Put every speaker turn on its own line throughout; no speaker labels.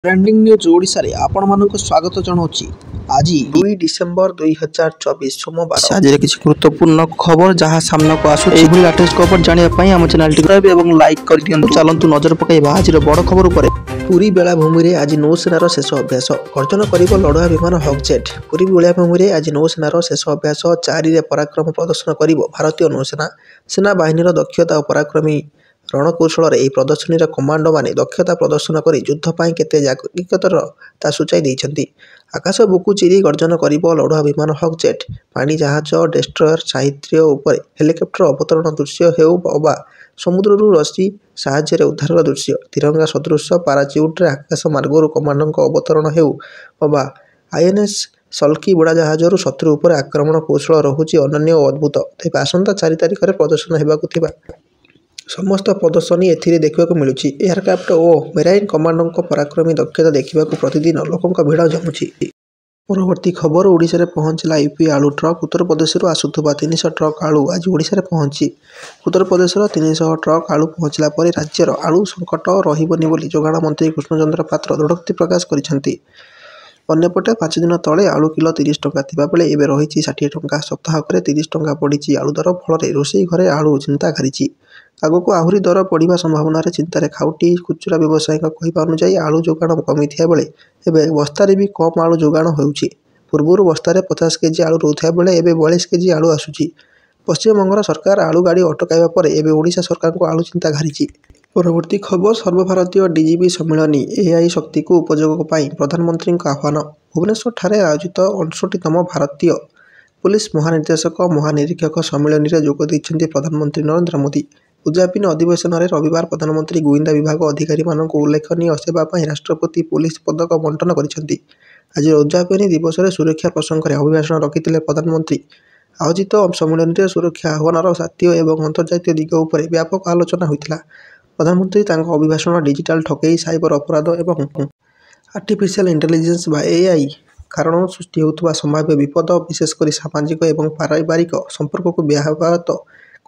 Trending news Odisha रे आपण मानक स्वागत जनाऊँगी। आज 2 डिसेम्बर 2024 सोमवार आज किसी गुरुत्वपूर्ण खबर जहां सामना को आसु लेटेस्ट खबर जानिया आम चैनल टी और लाइक कर दियंतु। चलंतु नजर पकाइबा आज बड़ खबर उपर। पुरी बेलाभूमि रे आज नौसेनार शेष अभ्यास गर्जन करिब लड़ुआ विमान हकजेट। पुरी बेलाभूमि रे आज नौसेनार शेष अभ्यास 4 रे पराक्रम प्रदर्शन करिब भारतीय नौसेना। सेना बाहिनीर दक्षता और पराक्रमी रणकौशल प्रदर्शनी कमांडो माने दक्षता प्रदर्शन कर युद्ध पाई केते जागतिकता सूचाई देइछन्ति। आकाश बुकु चिरी गर्जन करिब लड़ुआ विमान हकजेट। पानी जहाज डेस्ट्रयर साहित्य उपर हेलिकप्टर अवतरण दृश्य हेउ अबा समुद्ररू रसी साहाय्य उद्धार दृश्य तिरंगा सदृश पाराच्यूट्रे आकाश मार्गरू कमांडों अवतरण हेउ अबा आईएनएस सल्की बुड़ा जहाजरू शत्रु उपर आक्रमण कौशल रहुछि अनन्य और अद्भुत। तेज आसंता 4 तारिख में प्रदर्शन हेबाकु समस्त प्रदर्शनी एथिरे देखा मिलूँ। एयरक्राफ्ट और मेराइन कमांडों पराक्रमी दक्षता देखा प्रतिदिन लोकों भिड़ जमुची। परवर्ती खबर ओडिशा रे पहुंचला यूपी आलू ट्रक। उत्तर प्रदेश आसुवा 300 ट्रक आलू आज ओडिशा रे पहुंची। उत्तर प्रदेश 300 ट्रक आलू पहुंचला पर राज्यर आलू संकट रहिबनी बोली जोगाण मंत्री कृष्णचंद्र पात्र दृढ़ोक्ति प्रकाश करिसेंति। अन्यपटे 5 दिन तले आलू किलो 30 टंका थिबा बेले एबे रहिछि 60 टंका। सप्ताहक 30 टंका पड़िछि आलू दर। फल रोषेई घरे आलू चिंता घारिछि। आगको आहुरी दर पड़ा संभावना चिंतार खाउटी खुचुरा व्यवसायी कहवा अनुजाई आलू जोगाण कमी बेले एवं बस्तार भी कम आलू जोगाण होउछि। पूर्व बस्तार 50 केजी आलू रोथा बेले एवं 42 केजी आलू आसुछि। पश्चिमबंग सरकार आलू गाड़ी अटकाइबा पर एवं ओडिशा सरकार को आलू चिंता घारिछि। परवर्ती खबर सर्वभारतीय डीजीपी सम्मेलन एआई शक्ति को उपयोग प्रधानमंत्री आह्वान। भुवनेश्वर ठारे आयोजित 59तम भारतीय पुलिस महानिर्देशक महानिरीक्षक सम्मेलन में जोग देइछन्ति प्रधानमंत्री नरेंद्र मोदी। उद्यापन अधिवेशन में रविवार प्रधानमंत्री गुइंदा विभाग अधिकारी उल्लेखनीय सेवा राष्ट्रपति पुलिस पदक बंटन करिसेंति। आज उद्यापनी दिवस में सुरक्षा प्रसंग में अभिभाषण रखिते प्रधानमंत्री। आयोजित सम्मेलन में सुरक्षा आह्वान जातीय और अंतर्जातीय दिग उपर व्यापक आलोचना होता। प्रधानमंत्री अभिभाषण डिजिटल ठकई साइबर अपराध और आर्टिफिशियल इंटेलिजेंस एआई कारण सृष्टि होता संभाव्य विपद विशेषकर सामाजिक और पारिवारिक संपर्क को व्याहत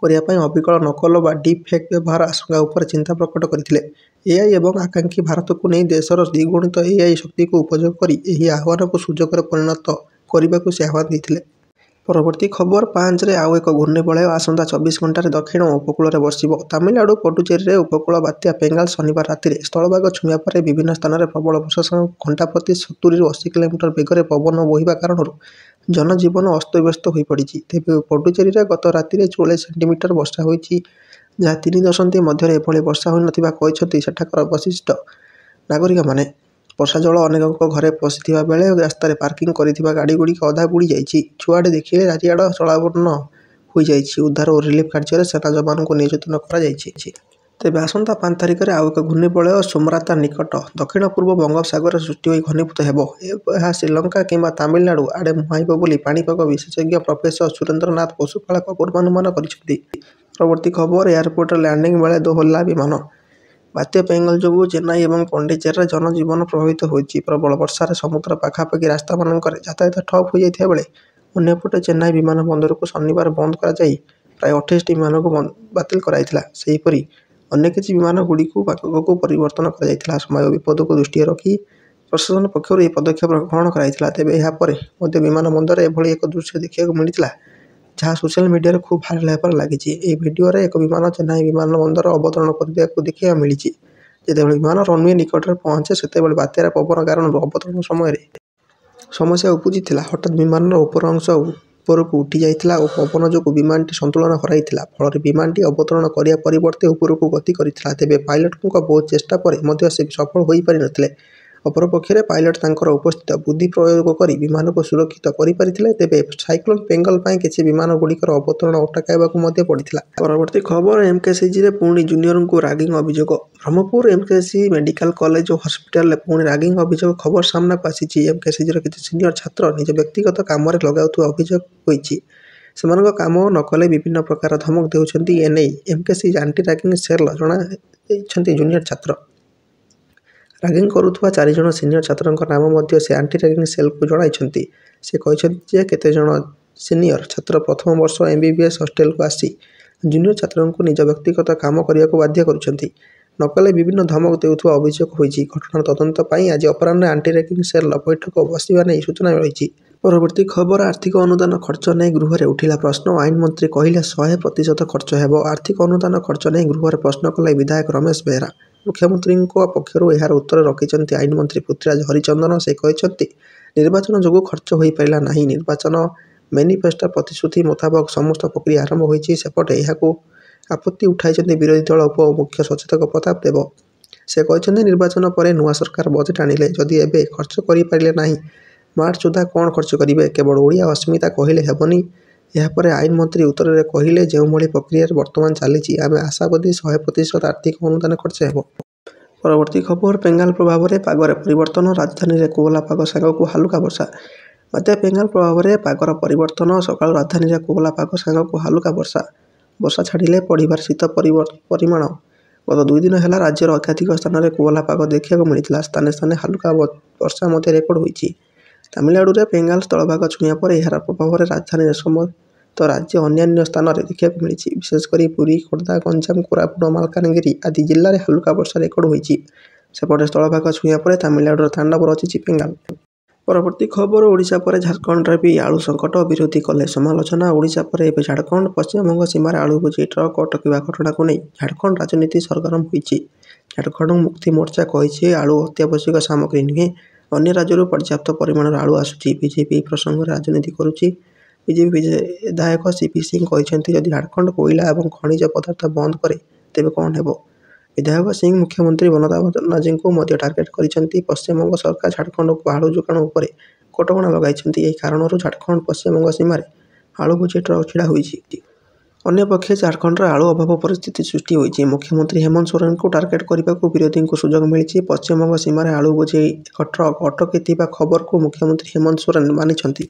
करने अविकल नकल व डीप फेक व्यवहार आशंका उपर चिंता प्रकट करते। एआई और आकांक्षी भारत को नहीं देशर द्विगुणित एआई शक्ति को उपयोग कर आह्वान को सुजोग परिणत करने को से आह्वान देते। परवर्ती खबर 5 रे आउ एक घूर्णिबलय आसंता 24 घंटे दक्षिण उपकूल में बसिब। तमिलनाडु पुडुचेरी उपकूल बात्या पेंगाल शनिवार राति स्थलभाग छुआ पर विभिन्न स्थान में प्रबल वर्षा घंटा प्रति 70-80 किलोमीटर बेगर पवन बोहिबा कारण जनजीवन अस्तव्यस्त हो पड़ी। तेज पुडुचेरी गत राति 44 सेंटीमीटर वर्षा होती जहाँ 3 दशंधि मध्य एभली वर्षा हो सेठाकर वरिष्ठ नागरिक माने। वर्षा जल अनेकों घरे पशिथिबा बेले रास्तार पार्किंग करिथिबा गाड़ी गुड़िक अधा बुड़ी जाइछि। छुआड़े देखिले चारिआड जलावर्ण हो जाइछि। उद्धार और रिलीफ कार्य सेना जवान को नियोजित कर। तेज आसंता 5 तारिख में आउ एक घूर्णिबलय सोमराता निकट दक्षिण पूर्व बंगोपसागर सृष्टि हो घनीभूत हेब। श्रीलंका किंबा तमिलनाडु आड़े मुहाइब बोली पाणीपाग विशेषज्ञ प्रोफेसर सुरेंद्रनाथ पशुपालक पूर्वानुमान करिसेंति। परवर्ती खबर एयरपोर्ट लैंडिंग बेले दोहल्ला विमान। बात्या पेंगल जो चेन्नई और पंडिचेरी जनजीवन प्रभावित होती। प्रबल वर्षार समुद्र पाखापाखि रास्ता मानक यातायात ठप हो जाता बेले अन्यपटे चेन्नई विमान बंदर को शनिवार बंद कर प्राय 28 विमान को बातिल कराइथिला। सेहीपरि अन्य किसी विमान गुड़ी को परिवर्तन कर समय विपद को दृष्टि रखी प्रशासन पक्षर यह पदक्षेप ग्रहण कराइथिला। तेबे यापर मध्य विमान बंदर एभली एक दृश्य देखा मिलता जहाँ सोशल मीडिया खूब भाइराल होबार लगी। ये भिडियो एक विमान चेन्नई विमान बंदर अवतरण करने देखा मिली। जिते विमान रनवे निकट में पहुंचे से बात्यार पवन कारण अवतरण समय समस्या उपजी हठात विमान उपर अंश उपरकू उठी जाइथिला और पवन जो विमान संतुलन हराइथिला। फल विमान अवतरण करने परिवर्ते उपरकू गति करिथिला। तेबे पायलट बहुत चेष्टा पर से सफल हो पारि नथिले। अपरपक्षे पायलट तांकर उपस्थित बुद्धि प्रयोग कर विमान को सुरक्षित करें। तेबे साइक्लोन पेंगल किसी विमान गुड़िकर अवतरण अटकाइबाकू पड़ता। परवर्ती खबर एमकेसीजी रे पुणी जूनियर को रागिंग अभियोग। ब्रह्मपुर एमकेसी मेडिकल कॉलेज और हॉस्पिटल पुणी रागिंग अभियोग खबर सामना को आसी। एमकेसीजी किसी सीनियर छात्र निज व्यक्तिगत काम लगाउथुवा अभियोग होइछि। सेमानक काम नकले विभिन्न प्रकार धमक देउछन्ति। एने एमकेसी एंटी रागिंग सेल जणाइछन्ति जूनियर छात्र। रागिंग करुवा 4 जण सीनियर छात्रों नाम से एंटी रागिंग सेल को जणाइछन्ति। से कहते केते जण सीनियर छात्र प्रथम वर्ष एमबीबीएस हॉस्टेल को आसी जूनियर छात्रों को निज व्यक्तिगत काम करने को बाध्य करुछन्ति। ନକଲେ ବିଭିନ୍ନ ଧମକ ଦେଉଥିବା ଅଭିଯୋଗ ହୋଇଛି। ଘଟଣାର ତଦନ୍ତ ପାଇଁ ଆଜି ଅପରାହ୍ନରେ ଆଣ୍ଟି ର୍ୟାଗିଂ ସେଲ୍ର ବୈଠକ ବସିବା ନେଇ ସୂଚନା ମିଳିଛି। ପରବର୍ତ୍ତୀ ଖବର ଆର୍ଥିକ ଅନୁଦାନ ଖର୍ଚ୍ଚ ନେଇ ଗୃହରେ ଉଠିଲା ପ୍ରଶ୍ନ। ଆଇନ ମନ୍ତ୍ରୀ କହିଲେ 100% ଖର୍ଚ୍ଚ ହେବ। ଆର୍ଥିକ ଅନୁଦାନ ଖର୍ଚ୍ଚ ନେଇ ଗୃହରେ ପ୍ରଶ୍ନ କଲେ ବିଧାୟକ ରମେଶ ବେହେରା। ମୁଖ୍ୟମନ୍ତ୍ରୀଙ୍କ ପକ୍ଷରୁ ଏହାର ଉତ୍ତର ରଖିଛନ୍ତି ଆଇନମନ୍ତ୍ରୀ ପୃଥ୍ୱୀରାଜ ହରିଚନ୍ଦନ। ସେ କହିଛନ୍ତି ନିର୍ବାଚନ ଯୋଗୁଁ ଖର୍ଚ୍ଚ ହୋଇପାରିଲା ନାହିଁ। ନିର୍ବାଚନ ମେନିଫେଷ୍ଟୋ ପ୍ରତିଶ୍ରୁତି ମୁତାବକ ସମସ୍ତ ପ୍ରକ୍ରିୟା ଆରମ୍ଭ ହୋଇଛି। ସେପଟେ ଏହାକୁ ଆପତ୍ତି ଉଠାଇଛନ୍ତି ବିରୋଧୀ ଦଳ ଉପ ମୁଖ୍ୟ ସଚେତକ ପ୍ରତାପ ଦେବ। ସେ କହିଛନ୍ତି ନିର୍ବାଚନ ପରେ ନୂଆ ସରକାର ବଜେଟ୍ ଆଣିଲେ ଯଦି ଏବେ ଖର୍ଚ୍ଚ କରିପାରିଲେ ନାହିଁ ମାର୍ଚ୍ଚ ସୁଦ୍ଧା କ'ଣ ଖର୍ଚ୍ଚ କରିବେ? କେବଳ ଓଡ଼ିଆ ଅସ୍ମିତା କହିଲେ ହେବନି। ଏହାପରେ ଆଇନ ମନ୍ତ୍ରୀ ଉତ୍ତରରେ କହିଲେ ଯେଉଁଭଳି ପ୍ରକ୍ରିୟାରେ ବର୍ତ୍ତମାନ ଚାଲିଛି ଆମେ ଆଶାବାଦୀ 100% ଆର୍ଥିକ ଅନୁଦାନ ଖର୍ଚ୍ଚ ହେବ। ପରବର୍ତ୍ତୀ ଖବର ବେଙ୍ଗାଲ ପ୍ରଭାବରେ ପାଗରେ ପରିବର୍ତ୍ତନ। ରାଜଧାନୀରେ କୋହଲା ପାଗ ସାଙ୍ଗକୁ ହାଲୁକା ବର୍ଷା। ବାତ୍ୟା ବେଙ୍ଗାଲ ପ୍ରଭାବରେ ପାଗର ପରିବର୍ତ୍ତନ। ସକାଳୁ ରାଜଧାନୀରେ କୋହଲା ପାଗ ସାଙ୍ଗକୁ ହାଲୁକା ବର୍ଷା। ବର୍ଷା ଛାଡ଼ିଲେ ବଢ଼ିବାର ଶୀତ ପରିମାଣ। ଗତ 2 ଦିନ ହେଲା ରାଜ୍ୟର ଏକାଧିକ ସ୍ଥାନରେ କୋହଲା ପାଗ ଦେଖିବାକୁ ମିଳିଥିଲା। ସ୍ଥାନେ ସ୍ଥାନେ ହାଲୁକା ବର୍ଷା ମଧ୍ୟ ରେକର୍ଡ ହୋଇଛି। ତାମିଲନାଡୁରେ ବେଙ୍ଗାଲ ସ୍ଥଳଭାଗ ଛୁଇଁବା ପରେ ଏହାର ପ୍ରଭାବରେ ରାଜଧାନୀରେ ସମେତ ରାଜ୍ୟ ଅନ୍ୟାନ୍ୟ ସ୍ଥାନରେ ଦେଖିବାକୁ ମିଳିଛି। ବିଶେଷ କରି ପୁରୀ, ଖୋର୍ଦ୍ଧା, ଗଞ୍ଜାମ, କୋରାପୁଟ ଓ ମାଲକାନଗିରି ଆଦି ଜିଲ୍ଲାରେ ହାଲୁକା ବର୍ଷା ରେକର୍ଡ ହୋଇଛି। ସେପଟେ ସ୍ଥଳଭାଗ ଛୁଇଁବା ପରେ ତାମିଲନାଡୁର ତାଣ୍ଡବ ରଚିଛି ବେଙ୍ଗାଲ। ପରବର୍ତ୍ତୀ ଖବର ଓଡ଼ିଶା ପରେ ଝାଡ଼ଖଣ୍ଡରେ ବି ଆଳୁ ସଙ୍କଟ। ବିରୋଧୀ କଲେ ସମାଲୋଚନା। ଓଡ଼ିଶା ପରେ ଏବେ ଝାଡ଼ଖଣ୍ଡ। ପଶ୍ଚିମବଙ୍ଗ ସୀମାରେ ଆଳୁ ବୋଝେଇ ଟ୍ରକ୍ ଅଟକିବା ଘଟଣାକୁ ନେଇ ଝାଡ଼ଖଣ୍ଡ ରାଜନୀତି ସରଗରମ ହୋଇଛି। ଝାଡ଼ଖଣ୍ଡ ମୁକ୍ତି ମୋର୍ଚ୍ଚା କହିଛି ଆଳୁ ଅତ୍ୟାବଶ୍ୟକ ସାମଗ୍ରୀ ନୁହେଁ। ଅନ୍ୟ ରାଜ୍ୟରୁ ପର୍ଯ୍ୟାପ୍ତ ପରିମାଣର ଆଳୁ ଆସୁଛି। ବିଜେପି ଏହି ପ୍ରସଙ୍ଗରେ ରାଜନୀତି କରୁଛି। ବିଜେପି ବିଧାୟକ ସିପି ସିଂ କହିଛନ୍ତି ଯଦି ଝାଡ଼ଖଣ୍ଡ କୋଇଲା ଏବଂ ଖଣିଜ ପଦାର୍ଥ ବନ୍ଦ କରେ ତେବେ କ'ଣ ହେବ? ବିଧାୟକ ସିଂ ମୁଖ୍ୟମନ୍ତ୍ରୀ ମମତା ବାନାର୍ଜୀଙ୍କୁ ମଧ୍ୟ ଟାର୍ଗେଟ କରିଛନ୍ତି। ପଶ୍ଚିମବଙ୍ଗ ସରକାର ଝାଡ଼ଖଣ୍ଡକୁ ଆଳୁ ଯୋଗାଣ ଉପରେ କଟକଣା ଲଗାଇଛନ୍ତି। ଏହି କାରଣରୁ ଝାଡ଼ଖଣ୍ଡ ପଶ୍ଚିମବଙ୍ଗ ସୀମାରେ ଆଳୁ ବୋଝେଇ ଟ୍ରକ୍ ଛିଡ଼ା ହୋଇଛି। ଅନ୍ୟପକ୍ଷେ ଝାଡ଼ଖଣ୍ଡରେ ଆଳୁ ଅଭାବ ପରିସ୍ଥିତି ସୃଷ୍ଟି ହୋଇଛି। ମୁଖ୍ୟମନ୍ତ୍ରୀ ହେମନ୍ତ ସୋରେନଙ୍କୁ ଟାର୍ଗେଟ କରିବାକୁ ବିରୋଧୀଙ୍କୁ ସୁଯୋଗ ମିଳିଛି। ପଶ୍ଚିମବଙ୍ଗ ସୀମାରେ ଆଳୁ ବୋଝେଇ ଏକ ଟ୍ରକ୍ ଅଟକିଥିବା ଖବରକୁ ମୁଖ୍ୟମନ୍ତ୍ରୀ ହେମନ୍ତ ସୋରେନ ମାନିଛନ୍ତି।